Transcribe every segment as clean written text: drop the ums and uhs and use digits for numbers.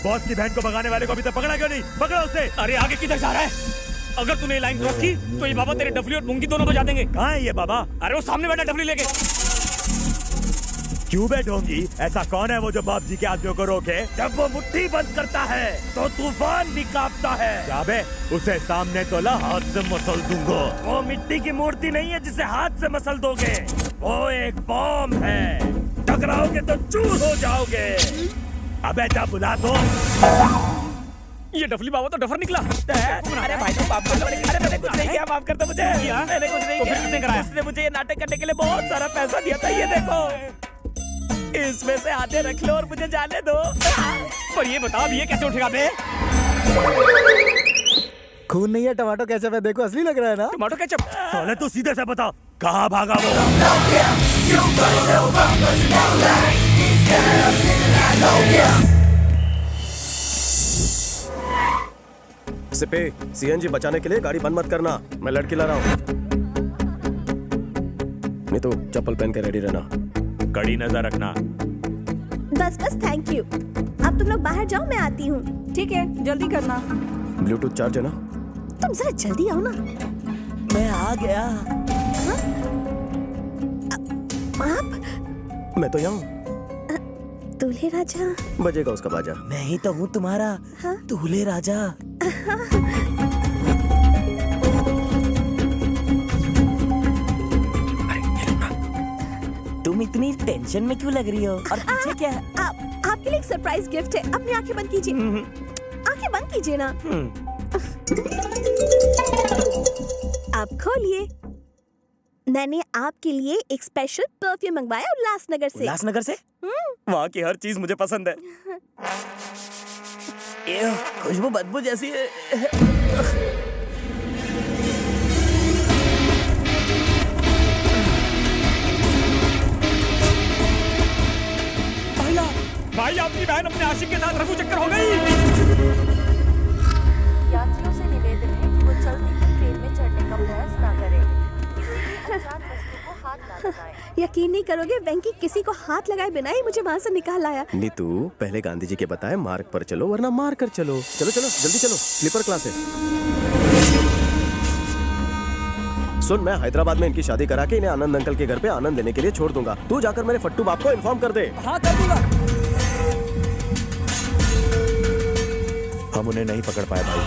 Boss की बहन को भगाने वाले को अभी तक पकड़ा क्यों नहीं? पकड़ो उसे। अरे आगे किधर जा रहा है? अगर तूने ये लाइन क्रॉस की तो ये बाबा तेरे डफली और मुंगी दोनों बजा देंगे। कहाँ है ये बाबा? अरे वो सामने बैठा डफली लेके। क्यों बैठोंगी? ऐसा कौन है वो जो बाप जी के आदमियों को रोके? जब वो मुट्ठी बंद करता है तो तूफान भी कांपता है। जाबे उसे सामने तो ला, हाथ से मसल दूंगा। वो मिट्टी की मूर्ति नहीं है जिसे हाथ से मसल दोगे, वो एक बॉम्ब है। टकराओगे तो चूर हो जाओगे। अबे जा बुला दो। ये डफली बाबा तो डफर निकला। अरे भाई तो माफ कर दो। अरे मैंने कुछ नहीं किया, माफ कर दो मुझे। मैंने कुछ नहीं किया। किसने कराया? उसने मुझे ये नाटक करने के लिए बहुत सारा पैसा दिया था। ये देखो, इसमें से आधे रख लो और मुझे जाने दो। पर ये बता अब ये कैसे उठेगा बे? खून नहीं है, टमाटो केचप है। देखो असली लग रहा है ना। Tomato ketchup? साले तू सीधे से बता, कहाँ भागा वो? सिपे, सीएनजी बचाने के लिए गाड़ी बंद मत करना। मैं लड़की ला रहा हूँ। नहीं तो चप्पल पहन के रेडी रहना। कड़ी नजर रखना। बस बस थैंक यू। अब तुम लोग बाहर जाओ, मैं आती हूँ। ठीक है, जल्दी करना। ब्लूटूथ चार्ज है ना? तुम जरा जल्दी आओ ना। मैं आ गया। आप मैं तो यहाँ हूँ। दूल्हे राजा। बजेगा उसका बाजा। मैं ही तो हूँ तुम्हारा दूल्हे राजा। तुम इतनी टेंशन में क्यों लग रही हो? और पीछे क्या है? आपके लिए एक सरप्राइज गिफ्ट है। अपनी आंखें बंद कीजिए। आंखें बंद कीजिए ना। आप खोलिए। मैंने आपके लिए एक स्पेशल परफ्यूम मंगवाया उल्लासनगर से। उल्लासनगर से? वहाँ की हर चीज मुझे पसंद है। ये खुशबू बदबू जैसी है। भाई आपकी बहन अपने आशिक के साथ रफू चक्कर हो गई। यात्रियों से निवेदन है कि वो चलती हुई ट्रेन में चढ़ने का प्रयास न करें। किसी भी अनजान वस्तु को हाथ न लगाएं। यकीन नहीं करोगे, वेंकी किसी को हाथ लगाए बिना ही मुझे वहाँ से निकाल लाया। नीतू, पहले गांधी जी के बताए मार्ग पर चलो वरना मार कर चलो। चलो चलो जल्दी चलो, स्लीपर क्लास है। सुन, मैं हैदराबाद में इनकी शादी करा के इन्हें आनंद अंकल के घर पे आनंद लेने के लिए छोड़ दूंगा। तू जाकर मेरे फट्टू बाप को इन्फॉर्म कर दे। हाँ कर दूंगा। हम उन्हें नहीं पकड़ पाए भाई।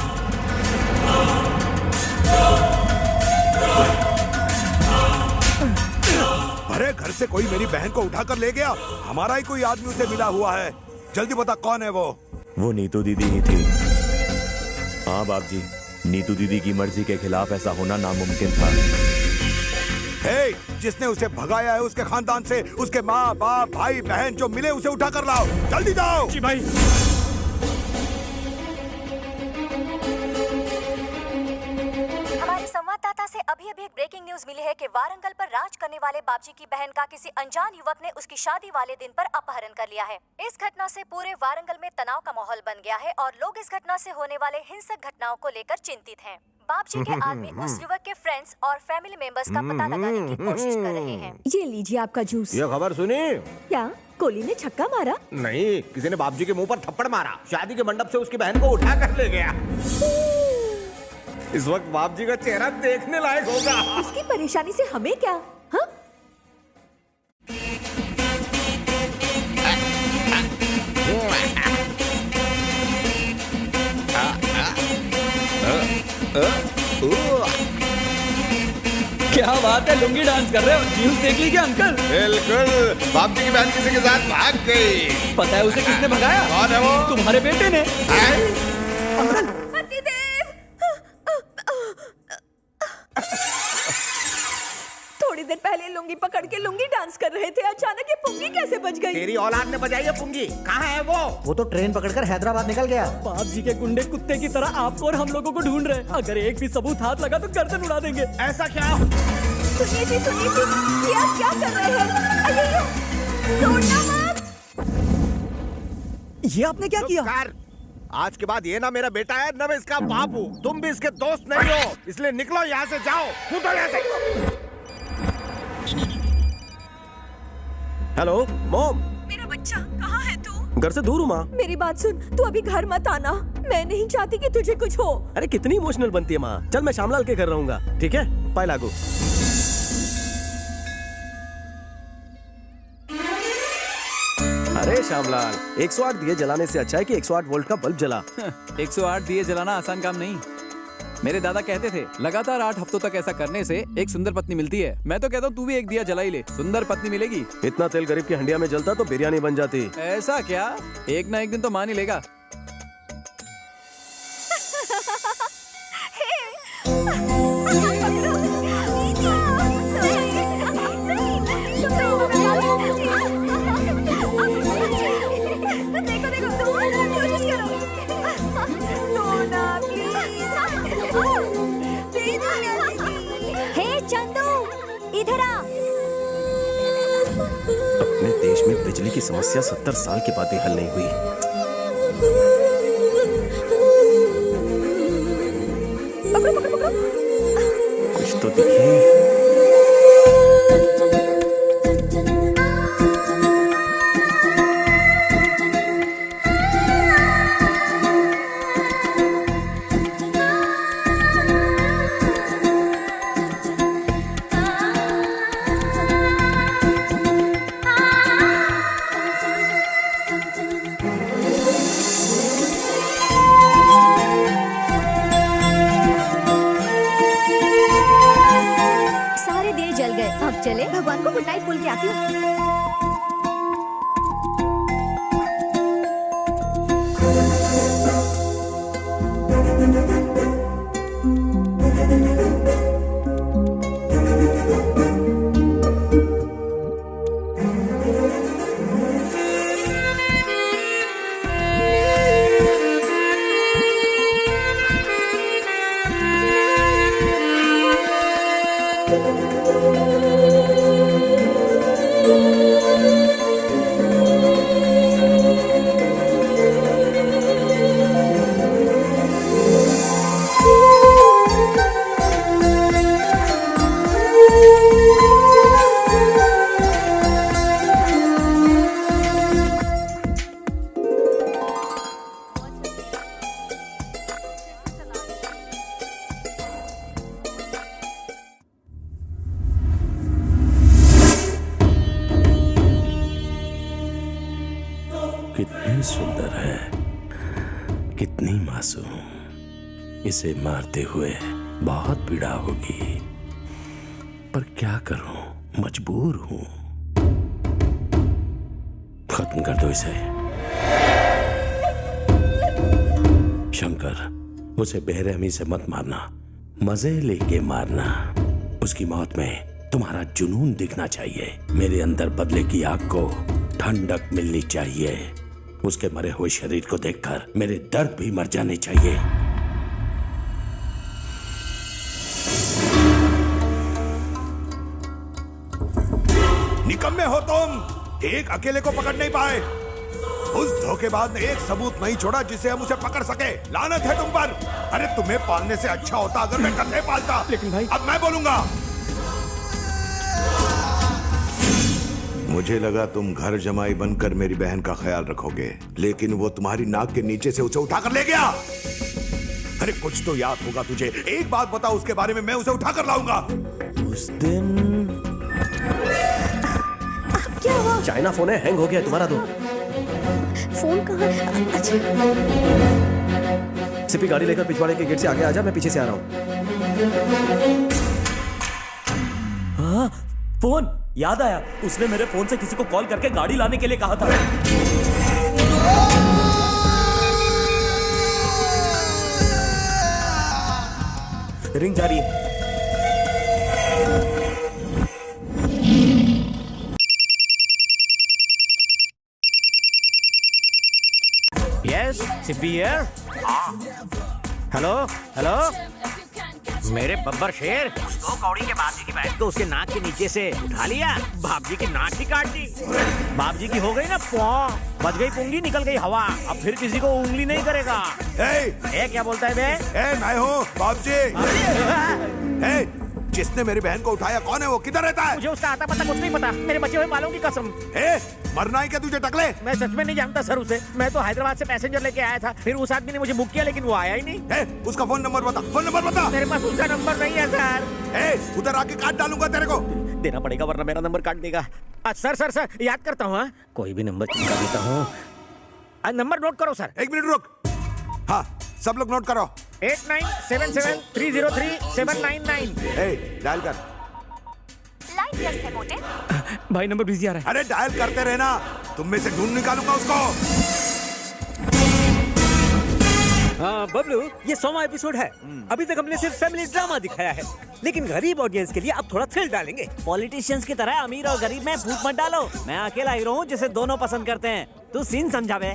अरे घर से कोई मेरी बहन को उठाकर ले गया। हमारा ही कोई आदमी उसे मिला हुआ है। जल्दी बता कौन है वो? वो नीतू दीदी ही थी। हाँ बाप जी, नीतू दीदी की मर्जी के खिलाफ ऐसा होना नामुमकिन था। हे, जिसने उसे भगाया है उसके खानदान से उसके माँ बाप भाई बहन जो मिले उसे उठा कर लाओ। जल्दी जाओ। जी भाई। हमारे संवाददाता से अभी अभी एक ब्रेकिंग न्यूज मिली है कि वारंगल पर राज करने वाले बापजी की बहन का किसी अनजान युवक ने उसकी शादी वाले दिन पर अपहरण कर लिया है। इस घटना से पूरे वारंगल में तनाव का माहौल बन गया है और लोग इस घटना से होने वाले हिंसक घटनाओं को लेकर चिंतित हैं। बापजी के आदमी उस युवक के फ्रेंड्स और फैमिली मेंबर्स का पता लगाने की कोशिश कर रहे हैं। ये लीजिए आपका जूस। ये खबर सुनी? क्या कोहली ने छक्का मारा? नहीं, किसी ने बाबूजी के मुंह पर थप्पड़ मारा। शादी के मंडप से उसकी बहन को उठा कर ले गया। इस वक्त बाबूजी का चेहरा देखने लायक होगा। उसकी परेशानी से हमें क्या? हाँ? क्या बात है, लुंगी डांस कर रहे हो? न्यूज़ देख ली क्या अंकल? बिल्कुल, बाबूजी की बहन किसी के साथ भाग गई। पता है उसे किसने भगाया? कौन है वो? तुम्हारे बेटे ने। थोड़ी देर पहले लुंगी पकड़ के लुंगी डांस कर रहे थे, अचानक ये पुंगी कैसे बच गई? तेरी औलाद ने बजाई है पुंगी। कहाँ है वो? वो तो ट्रेन पकड़कर हैदराबाद निकल गया। बाप जी के गुंडे कुत्ते की तरह आपको और हम लोगों को ढूंढ रहे हैं। अगर एक भी सबूत हाथ लगा तो गर्दन उड़ा देंगे। ऐसा क्या? सुनिए जी, ये आप क्या कर रहे हैं? अय्यो, तोड़ना मत। ये आपने क्या किया? आज के बाद ये ना मेरा बेटा है ना मैं इसका बाप हूँ। तुम भी इसके दोस्त नहीं हो, इसलिए निकलो यहाँ से, जाओ, कूदो यहाँ से। Hello mom. मेरा बच्चा कहाँ है तू? घर से दूर हूँ माँ। मेरी बात सुन, तू अभी घर मत आना। मैं नहीं चाहती कि तुझे कुछ हो। अरे कितनी इमोशनल बनती है माँ। चल मैं श्यामलाल के घर रहूंगा, ठीक है? पाए लागू। अरे श्यामलाल, 108 दिए जलाने से अच्छा है कि 108 वोल्ट का बल्ब जला। 108 दिए जलाना आसान काम नहीं। मेरे दादा कहते थे लगातार 8 हफ्तों तक ऐसा करने से एक सुंदर पत्नी मिलती है। मैं तो कहता हूँ तू भी एक दिया जला ही ले, सुंदर पत्नी मिलेगी। इतना तेल गरीब की हंडिया में जलता तो बिरयानी बन जाती। ऐसा क्या? एक ना एक दिन तो मान ही लेगा। हे चंदू, इधर आ। अपने देश में बिजली की समस्या 70 साल के बाद भी हल नहीं हुई। कुछ तो दिखे। सारे दिए जल गए। अब चले भगवान को गुड नाइट बोल के आती हूँ। कितनी सुंदर है, कितनी मासूम। इसे मारते हुए बहुत पीड़ा होगी, पर क्या करूं, मजबूर हूं। खत्म कर दो इसे। शंकर, उसे बेरहमी से मत मारना, मजे लेके मारना। उसकी मौत में तुम्हारा जुनून दिखना चाहिए। मेरे अंदर बदले की आग को ठंडक मिलनी चाहिए। उसके मरे हुए शरीर को देखकर मेरे दर्द भी मर जाने चाहिए। निकम्मे हो तुम, एक अकेले को पकड़ नहीं पाए। उस धोखेबाज ने एक सबूत नहीं छोड़ा जिसे हम उसे पकड़ सके। लानत है तुम पर। अरे तुम्हें पालने से अच्छा होता अगर मैं गधे पालता। लेकिन भाई, अब मैं बोलूंगा। मुझे लगा तुम घर जमाई बनकर मेरी बहन का ख्याल रखोगे, लेकिन वो तुम्हारी नाक के नीचे से उसे उठाकर ले गया। अरे कुछ तो याद होगा तुझे। एक बात बताओ उसके बारे में, मैं उसे उठाकर लाऊंगा। उस दिन क्या हुआ? चाइना फोन है, हैंग हो गया तुम्हारा तो। फोन कहाँ? अच्छा, सिपी गाड़ी लेकर पिछवाड़े के गेट से आगे आजा, मैं पीछे से आ रहा हूँ। हाँ, फोन याद आया। उसने मेरे फोन से किसी को कॉल करके गाड़ी लाने के लिए कहा था। रिंग जा रही है। Yes, Sippy here. Hello hello, मेरे बब्बर शेर, दो कौड़ी के बाप जी की बैठ को उसके नाक के नीचे से उठा लिया, बाप जी की नाक ही काट दी। बाप जी की हो गई ना पौ, बच गई पुंगी, निकल गई हवा। अब फिर किसी को उंगली नहीं करेगा। ए, क्या बोलता है बे? मैं हूँ बाप जी। जिसने मेरी बहन को उठाया कौन है वो, किधर रहता है? मुझे उसका आता पता कुछ नहीं पता, मेरे बचे हुए बालों की कसम। मरना है क्या तुझे टकले? मैं सच में नहीं जानता सर उसे। मैं तो हैदराबाद से पैसेंजर लेके आया था, फिर उस आदमी ने मुझे बुक किया लेकिन वो आया ही नहीं। उसका फोन नंबर बता, फोन नंबर बता। मेरे पास उसका नंबर नहीं है सर। उधर आके काट डालूंगा तेरे को। देना पड़ेगा वरना मेरा नंबर काट देगा। सर याद करता हूँ। कोई भी नंबर चिपका देता हूँ। नंबर नोट करो सर। 1 मिनट रुक। हाँ सब लोग नोट करो। 8977303799। डायल कर। लाइन व्यस्त है मोटे। भाई नंबर बिजी आ रहा है। अरे डायल करते रहना, तुम में से ढूंढ निकालूंगा उसको। हाँ बबलू, ये 100वां एपिसोड है। अभी तक हमने सिर्फ फैमिली ड्रामा दिखाया है, लेकिन गरीब ऑडियंस के लिए अब थोड़ा थ्रिल डालेंगे। पॉलिटिशियंस की तरह अमीर और गरीब में फूट मत डालो। मैं अकेला हीरो हूँ जिसे दोनों पसंद करते हैं। तू सीन समझा बे।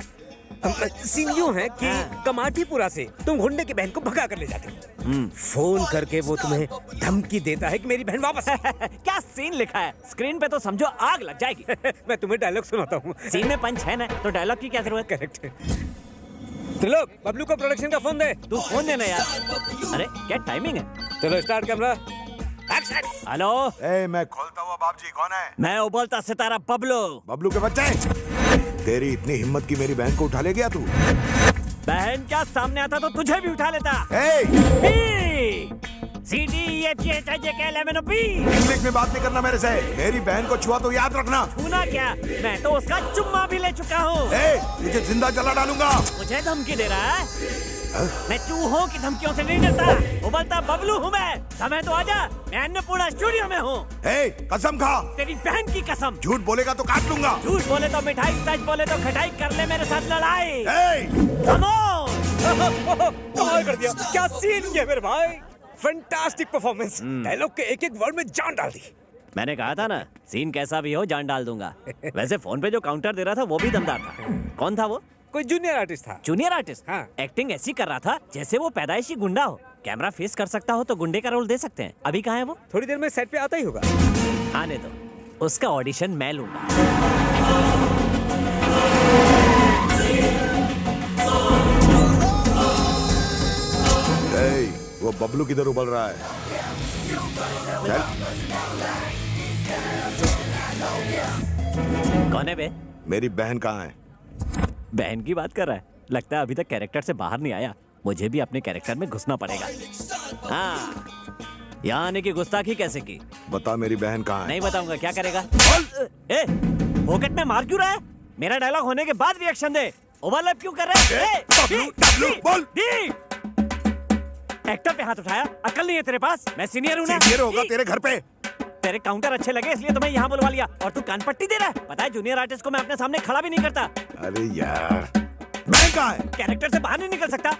सीन यूं है कि कमाटीपुरा से तुम गुंडे की बहन को भगा कर ले जाते हो। फोन करके वो तुम्हें धमकी देता है कि मेरी बहन वापस है। क्या सीन लिखा है स्क्रीन पे तो समझो आग लग जाएगी। मैं तुम्हें डायलॉग सुनाता हूँ। सीन में पंच है ना, तो डायलॉग की क्या जरूरत? करेक्ट है। त्रिलोक, बबलू को प्रोडक्शन का फोन दे। तू फोन देना यार। अरे क्या टाइमिंग है। चलो स्टार्ट कैमरा। हेलो, मैं खोलता हुआ बाप जी, कौन है? मैं उबलता सितारा बबलू। बबलू के बच्चे, तेरी इतनी हिम्मत की मेरी बहन को उठा ले गया तू? बहन क्या सामने आता तो तुझे भी उठा लेता। इंग्लिश में बात नहीं करना मेरे से। मेरी बहन को छुआ तो याद रखना। छूना क्या, मैं तो उसका चुम्मा भी ले चुका हूँ। तुझे जिंदा जला डालूंगा। मुझे धमकी दे रहा है? मैं चूहों की धमकियों से नहीं डरता। उबलता बबलू हूँ मैं। समय तो आजा, मैं अन्नपूर्णा स्टूडियो में हूँ। कसम खा। तेरी बहन की कसम। झूठ बोलेगा तो काट लूंगा। झूठ बोले तो मिठाई, सच बोले तो खटाई। कर ले मेरे साथ लड़ाई। कमाल कर दिया, क्या सीन किया मेरे भाई। Fantastic performance. डायलॉग के एक एक वर्ड में जान डाल दी। मैंने कहा था ना, सीन कैसा भी हो जान डाल दूंगा। वैसे फोन पे जो काउंटर दे रहा था वो भी दमदार था। कौन था वो? कोई जूनियर आर्टिस्ट था। Junior artist? हाँ। एक्टिंग ऐसी कर रहा था जैसे वो पैदाइशी गुंडा हो। कैमरा फेस कर सकता हो तो गुंडे का रोल दे सकते हैं। अभी कहाँ है वो? थोड़ी देर में सेट पे आता ही होगा। आने दो, उसका ऑडिशन मैं लूंगा। वो बबलू किधर उबल रहा है? चल। कौन है बे? मेरी बहन कहाँ है? बहन की बात कर रहा है। लगता है अभी तक कैरेक्टर से बाहर नहीं आया। मुझे भी अपने कैरेक्टर में घुसना पड़ेगा। हाँ, यहाँ आने की गुस्ताखी कैसे की? बता मेरी बहन कहाँ है? नहीं बताऊंगा। क्या करेगा? पॉकेट में मार क्यों रहा है? मेरा डायलॉग होने के बाद रिएक्शन दे। ओवरलैप क्यों कर रहा है? बोल। एक्टर पे हाथ उठाया, अकल नहीं है तेरे पास? मैं सीनियर हूँ ना। सीनियर होगा तेरे घर पे। तेरे काउंटर अच्छे लगे इसलिए तो मैं यहाँ बुलवा लिया, और तू कान पट्टी दे रहा है। पता है जूनियर आर्टिस्ट को मैं अपने सामने खड़ा भी नहीं करता। अरे यार, बहन कहाँ है? कैरेक्टर से बाहर नहीं निकल सकता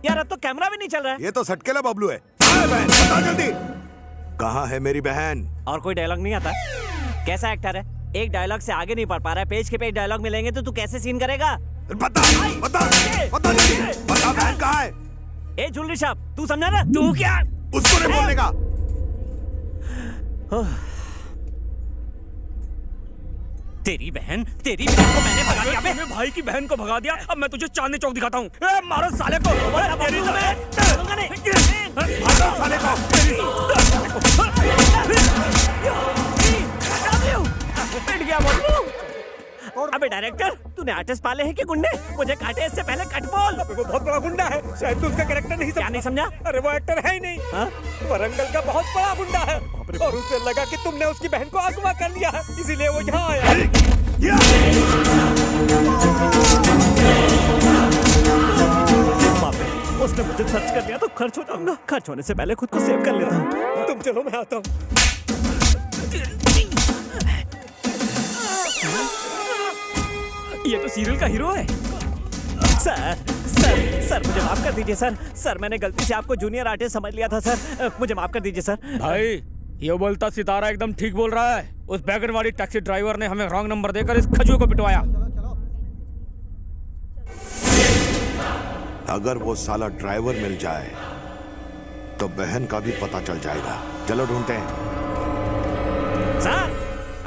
यार। अब तो कैमरा भी नहीं चल रहा है। ये तो सटकेला बबलू है। कहाँ है बहन? बता जल्दी। कहाँ है मेरी बहन? और कोई डायलॉग नहीं आता? कैसा एक्टर है, एक डायलॉग से आगे नहीं बढ़ पा रहा है। पेज के पेज डायलॉग मिलेंगे तो तू कैसे सीन करेगा? बता जल्दी। बता बहन कहाँ है? ए ज्वेलरी शॉप, तू समझा ना? तू क्या उसको नहीं बोलने का। तेरी बहन को मैंने भगा दिया। मेरे भाई की बहन को भगा दिया। अब मैं तुझे चांदनी चौक दिखाता हूँ। मारो साले को। मारो साले को। पिट गया बबलू। अबे डायरेक्टर, तूने आर्टिस्ट पाले हैं कि गुंडे? मुझे काटे इससे पहले कट बोल। वो बहुत बड़ा गुंडा है, शायद तू उसका कैरेक्टर नहीं समझा। क्या नहीं समझा? अरे वो एक्टर है ही नहीं। वरंगल का बहुत बड़ा गुंडा है, और उसे लगा कि तुमने उसकी बहन को अगवा कर लिया है, इसीलिए वो यहाँ आया। उसने मुझे सर्च कर लिया तो खर्च हो जाऊंगा। खर्च होने से पहले खुद को सेव कर लेता हूँ। तुम चलो, मैं आता हूँ। ये तो सीरियल का हीरो है। सर मुझे माफ कर दीजिए सर। मैंने गलती से आपको जूनियर आर्टिस्ट समझ लिया था सर। मुझे माफ कर दीजिए सर। भाई, ये बोलता सितारा एकदम ठीक बोल रहा है। उस बैगन वाली टैक्सी ड्राइवर ने हमें रॉन्ग नंबर देकर इस खजू को पिटवाया। अगर वो साला ड्राइवर मिल जाए तो बहन का भी पता चल जाएगा। चलो ढूंढते हैं। सर,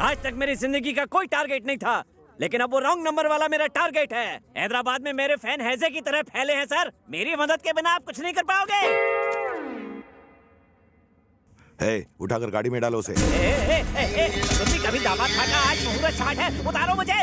आज तक मेरी जिंदगी का कोई टारगेट नहीं था, लेकिन अब वो रॉन्ग नंबर वाला मेरा टारगेट है। हैदराबाद में मेरे फैन हैजे की तरह फैले हैं सर। मेरी मदद के बिना आप कुछ नहीं कर पाओगे। उठाकर गाड़ी में डालो उसे। तुम भी कभी दामाद था ना? आज मुहूर्त शाट है, उतारो मुझे।